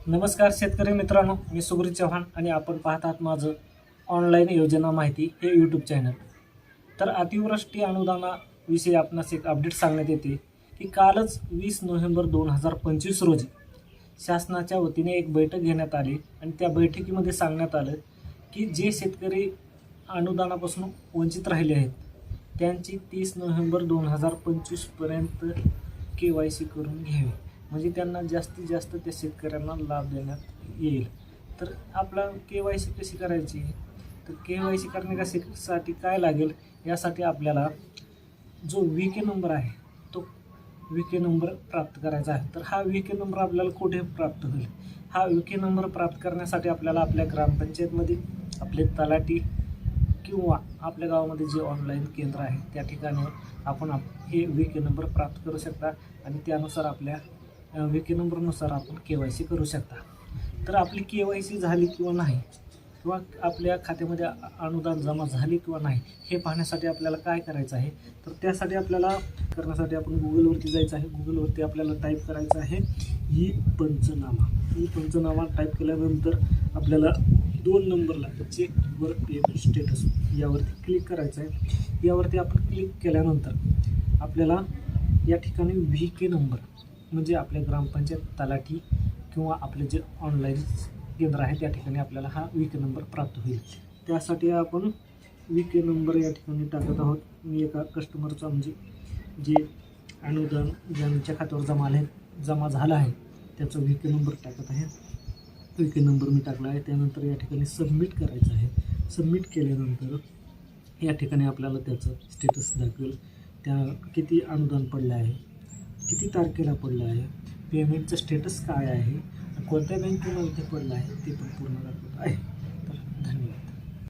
नमस्कार शेतकरी मित्रांनो, मी सुग्रीत चव्हाण आणि आपण पाहत आहात माझं ऑनलाईन योजना माहिती हे यूट्यूब चॅनल. तर अतिवृष्टी अनुदानाविषयी आपणास एक अपडेट सांगण्यात येते की कालच 20 नोव्हेंबर 2025 रोजी शासनाच्या वतीने एक बैठक घेण्यात आली आणि त्या बैठकीमध्ये सांगण्यात आलं की जे शेतकरी अनुदानापासून वंचित राहिले आहेत त्यांची 30 नोव्हेंबर 2025पर्यंत KYC करून घ्यावी, म्हणजे त्यांना जास्तीत जास्त त्या शेतकऱ्यांना लाभ देण्यात येईल. तर आपला KYC कशी करायची, तर KYC करण्यासाठी काय लागेल, यासाठी आपल्याला जो VK नंबर आहे तो VK नंबर प्राप्त करायचा आहे. तर हा VK नंबर आपल्याला कुठे प्राप्त होईल, हा VK नंबर प्राप्त करण्यासाठी आपल्याला आपल्या ग्रामपंचायतमध्ये आपले तलाठी किंवा आपल्या गावामध्ये जे ऑनलाईन केंद्र आहे त्या ठिकाणी आपण हे VK नंबर प्राप्त करू शकता आणि त्यानुसार आपल्या VK नंबरनुसार आपण KYC करू शकता. तर आपली KYC झाली किंवा नाही, किंवा आपल्या खात्यामध्ये अनुदान जमा झाले किंवा नाही हे पाहण्यासाठी आपल्याला काय करायचं आहे, तर त्यासाठी आपल्याला करण्यासाठी आपण गुगलवरती जायचं आहे. गुगलवरती आपल्याला टाईप करायचं आहे ई पंचनामा टाईप केल्यानंतर आपल्याला 2 नंबरला चेक वर पेमेंट स्टेटस यावरती क्लिक करायचं आहे. यावरती आपण क्लिक केल्यानंतर आपल्याला या ठिकाणी VK नंबर म्हणजे आपल्या ग्रामपंचायत तलाठी किंवा आपले जे ऑनलाईन केंद्र आहे त्या ठिकाणी आपल्याला हा VK नंबर प्राप्त होईल. त्यासाठी आपण VK नंबर या ठिकाणी टाकत आहोत. मी एका कस्टमरचा म्हणजे जे अनुदान ज्यांच्या खात्यावर जमा झाला आहे त्याचा VK नंबर टाकत आहे. VK नंबर मी टाकला आहे. त्यानंतर या ठिकाणी सबमिट करायचं आहे. सबमिट केल्यानंतर या ठिकाणी आपल्याला त्याचं स्टेटस दाखवेल, त्या किती अनुदान पडलं आहे, किती तारखेला पडलं आहे, पेमेंटचं स्टेटस काय आहे, कोणत्या बँकेमध्ये पडलं आहे ते पण पूर्ण दाखवत आहे.